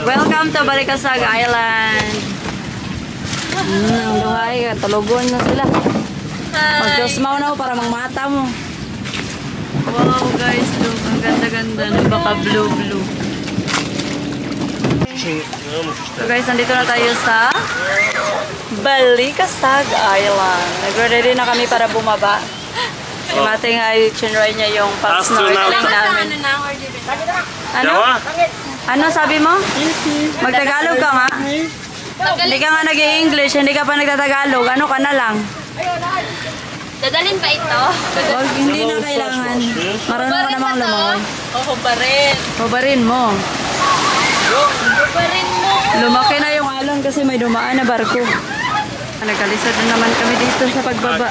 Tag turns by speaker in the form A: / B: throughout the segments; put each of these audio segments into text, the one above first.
A: Welcome to Balikasag Island. Ang luhay, talugon na sila. Magdosmaw na para mangmata mo. Wow guys, look, ang ganda-ganda na baka blue-blue. So guys, nandito na tayo sa Balikasag Island. Nag-ready na kami para bumaba. Si Mating ay chinry niya yung pag-snorkeling namin. Ano? Ano sabi mo? Magtagalog ka nga? Hindi ka nga nag-i-English, hindi ka pa nagtatagalog. Ano ka na lang?
B: Dadalhin ba ito?
A: Wag, hindi na kailangan. Marunong ka namang lumangoy.
B: Hubarin.
A: Hubarin mo.
B: Hubarin mo.
A: Lumaki na yung alon kasi may dumaan na barko. Nagkalisod na naman kami dito sa pagbaba.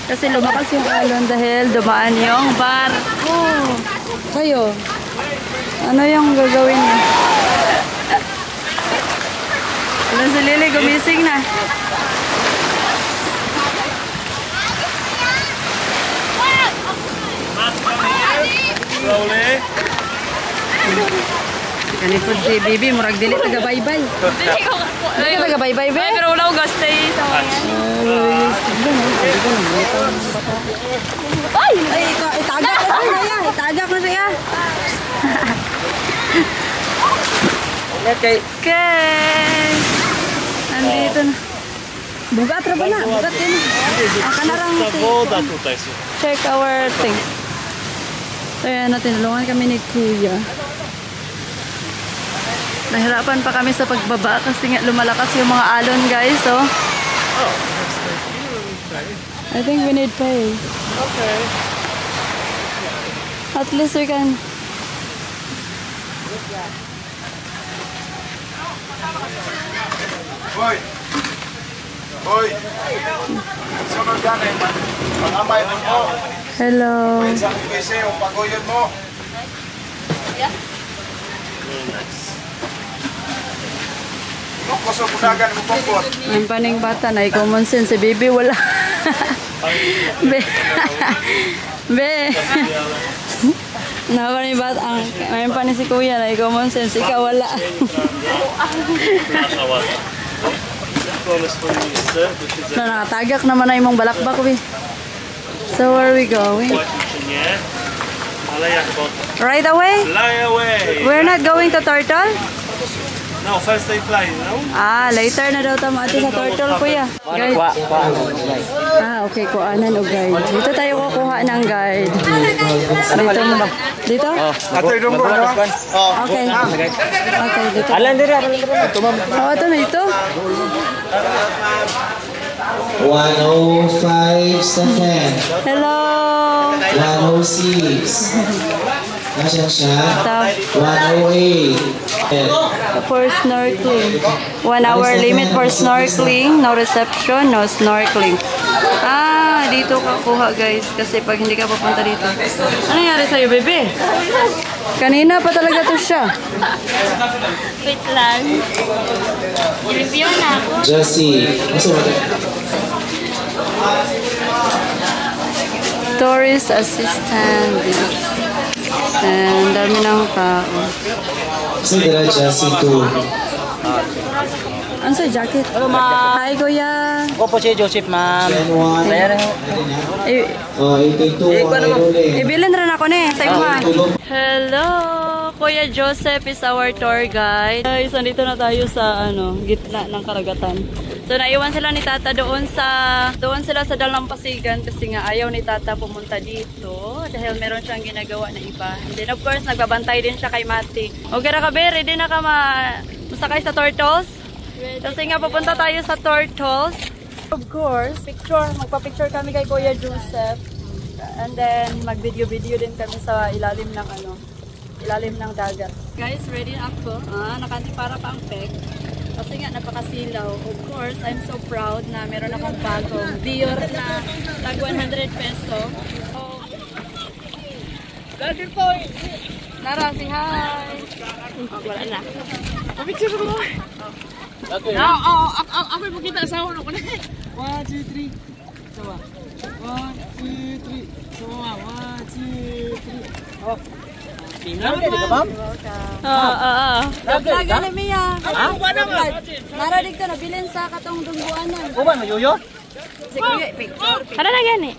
A: Kasi lumakas yung alon dahil dumaan yung barko. Kayo, ano yung gagawin niyo? Alam si Lily, gumising na.
C: Slowly.
A: Ganito si Bibi, murag dili taga-baybay. Dili taga-baybay, be?
B: Pero wala ko gastay sa
A: Ay! Ay, itagak na siya. Itagak na siya.
C: Okay.
A: Okay. Nandito na. Bugat ra ba na? Bugat din. Aka na lang check our things. Kaya tinulungan kami ni Kuya. Nahirapan pa kami sa pagbaba kasi nga lumalakas yung mga alon guys. So, I think we need pay.
C: Okay.
A: At least we can.
D: Hoy! Hoy! Sunod yan eh. Pangamay mo mo.
A: Hello.
D: Isang PC o paguyod mo. Ano ko sa punagan mo pangkot?
A: Ang paning bata na common sense. Si Bibi wala. Be. Be. Napaning bata. Ang paning si Kuya na common sense. Ikaw wala. No, nakatagak naman na imong balakbak, we. So where are we going? Right away?
C: Fly away.
A: We're not going to Turtle?
C: No, first they fly, no?
A: Ah, later na daw tama ate sa Turtle, Kuya. Guide. Ah, okay, kuanan o guide. Dito tayo kukuha ng guide. Dito mo. Dito?
D: Ato yung mo na.
A: Okay. Okay, dito.
E: Alan diri.
A: Oh, ito na ito.
E: 105 Stefan.
A: Hello.
E: 106. Nasaan siya?
A: Ito.
E: 108.
A: For snorkeling. 1 hour limit for snorkeling. No reception, no snorkeling. Ah, dito ka kuha guys. Kasi pag hindi ka papunta dito. Ano nangyari sa'yo, bebe? Kanina pa talaga to siya.
B: Wait lang. I-review na ako.
E: Jessie.
A: Tourist assistant. And dami ng tao.
E: Kasi dira Jessie 2.
A: Ano sa jacket? Hello, ma. Hi, Kuya.
E: Ako po si Joseph, ma'am. Bayaran. Oh, 82.
A: Ibilin rin ako na sa ima. Hello! Kuya Joseph is our tour guide. Guys, nandito na tayo sa gitna ng karagatan. So, naiwan sila ni Tata doon sila sa Dalampasigan kasi nga ayaw ni Tata pumunta dito dahil meron siyang ginagawa na iba. And then, of course, nagbabantay din siya kay Mati. Okay na ka, Be? Ready na ka masakay sa turtles? Kasi nga pupunta tayo sa turtles. Of course, magpa-picture kami kay Kuya Joseph. And then mag-video-video din kami sa ilalim ng dagat. Guys, ready na ako. Nakantipara pa ang peg. Kasi nga napakasilaw. Of course, I'm so proud na meron akong bagong Dior na tag 100 peso. Oh. Nara, say hi!
B: Wala na.
F: Picture ko.
C: Okay.
F: Ako yung makita sa ulo ko na. 1, 2, 3. Sawa. 1, 2, 3. Sawa. 1, 2, 3. Oh.
A: Vlog na Mia. Nara dito na bilin sa katong dungguanan.
E: Kuban mo yoyo?
A: Si Kuya, picture.
B: Ano na gani?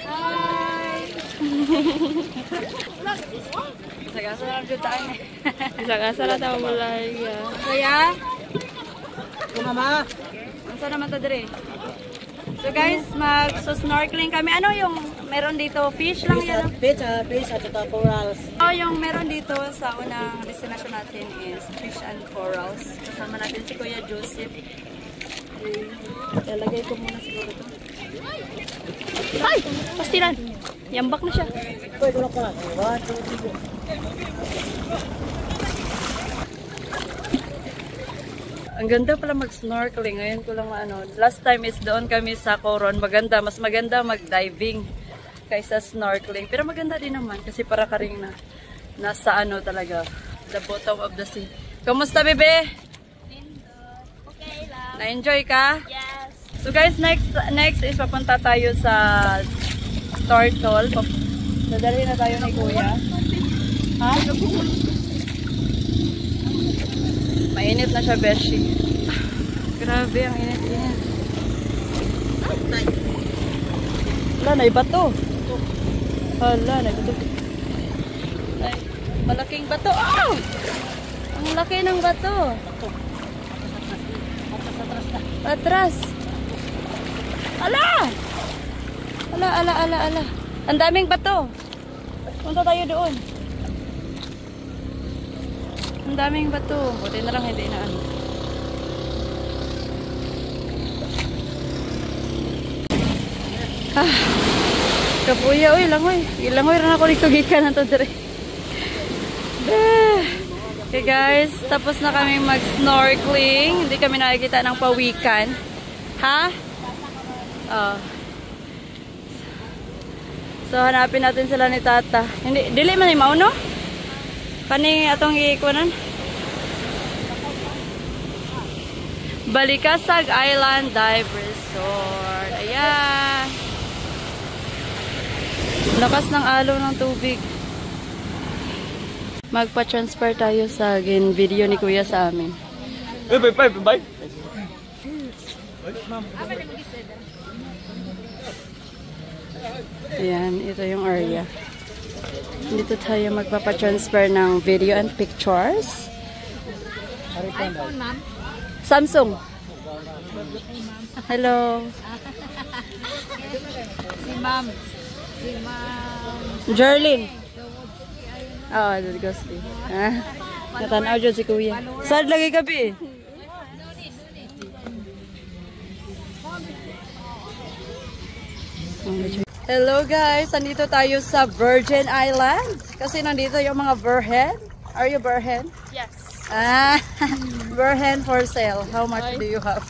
A: Hi. Sagasa na dito tayo.
B: Isa-asa na tayo mulay.
A: Kuya? Mama? Ansa naman ta dire? So guys, mag-snorkeling kami. Ano yung meron dito? Fish lang yan.
E: Fish at saka corals.
A: Yung meron dito sa unang destination natin is fish and corals. Kasama natin si Kuya Joseph. Lalagay ko muna siguro ito.
B: Ay! Pastilan! Yambak na siya.
E: Pwede lang ka. 1, 2, 3.
A: Ang ganda pala mag-snorkeling. Ngayon ko lang last time is doon kami sa Coron. Mas maganda mag-diving kaysa snorkeling. Pero maganda din naman kasi para ka rin nasa talaga, the bottom of the sea. Kamusta, bebe?
B: Okay lang.
A: Na-enjoy ka?
B: Yes.
A: So guys, next is papunta tayo sa Turtle. Dadalhin na tayo ni Kuya. Ha? Mainit na siya, Beshi. Grabe, ang init-init. Wala, naibato. Wala, naibato. Ay, malaking bato. Oh! Ang laki ng bato. Atras. Ala! Ala. Ang daming bato. Punta tayo doon. Ang daming bato. Buti na lang hindi na Kapuya, uy, langoy. Ilangoy rin ako dito gikan na to dire. Okay guys, tapos na kami mag-snorkeling. Hindi kami nakikita ng pawikan. Ha? Oh. So, hanapin natin sila ni Tata. Hindi, dili man imaw, no? Kani atong iikunan? Balikasag Island Dive Resort. Ayan. Lakas ng alo ng tubig. Magpa-transfer tayo sa video ni Kuya sa amin.
C: Bye.
A: Ayan, ito yung area. Dito tayo magpapa-transfer ng video and pictures.
B: iPhone, ma'am.
A: Samsung. Hello.
B: Si ma'am.
A: Jerlyn. Oh, gusti. Natanaw dyan si Kuya. Sad lagi gabi. Hello guys, nandito tayo sa Virgin Island. Kasi nandito yung mga Virgin. Are you Virgin?
B: Yes.
A: Virgin for sale. How much do you have?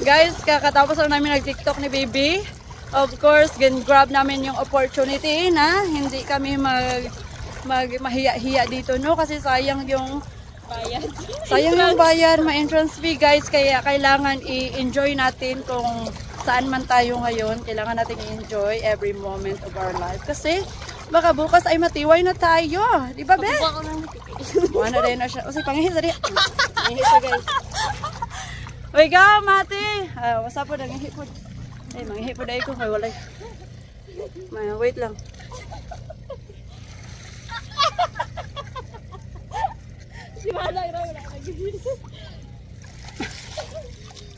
A: Guys, kakatapos lang namin nag-TikTok ni Baby. Of course, grab namin yung opportunity na hindi kami mahiya-hiya dito, no? Kasi sayang yung bayad. Sayang yung bayad, ma-entrance fee, guys. Kaya kailangan i-enjoy natin kung saan man tayo ngayon. Kailangan natin i-enjoy every moment of our life. Kasi baka bukas ay matiway na tayo. Di ba, Be? Ano rin na siya. O, sige, pangihit na rin. Pangihit siya, guys. Uy, ga, mati. Wasa po, nangihit po. Ay, mangihit po dahil ko. May walay. Wait lang.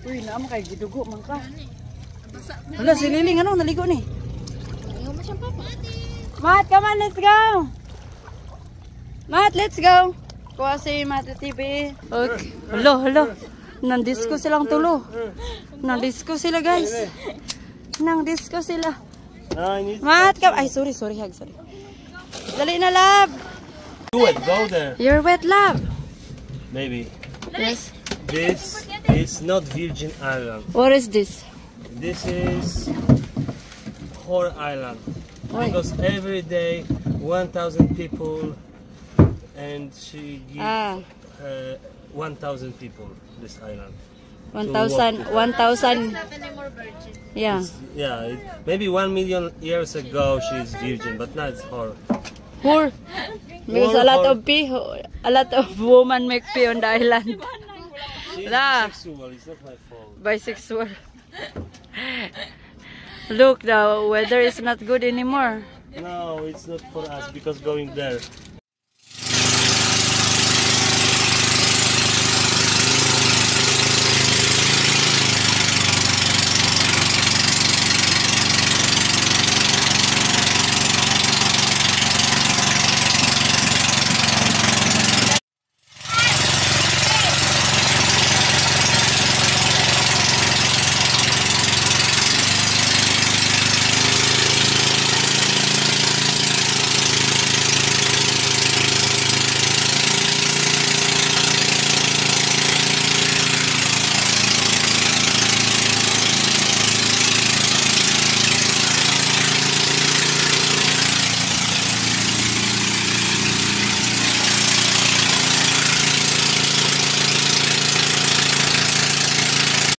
A: Uy, naam kay gidugo man ka. Wala, si Liling, ano? Naligo ni. Mat, come on, let's go! Mat, let's go! Kuha si Mati TV. Okay. Hello. Nandisco silang tulo. Nandisco sila, guys. Nandisco sila. Mat, come. Ay, sorry, hag, sorry. Dali na, love.
C: Do it, go there.
A: You're wet, love.
C: Maybe.
A: Yes.
C: This is not Virgin Island.
A: What is this?
C: This is Whore Island.
A: Why?
C: Because every day 1,000 people and she gives 1,000 people this island.
A: 1,000. Yeah.
C: Yeah, maybe 1 million years ago she's virgin, but now it's her.
A: Whore. Because a lot of women make pee on the island.
C: She's
A: La.
C: bisexual, it's not my fault.
A: Bisexual. Look, the weather is not good anymore.
C: No, it's not for us because going there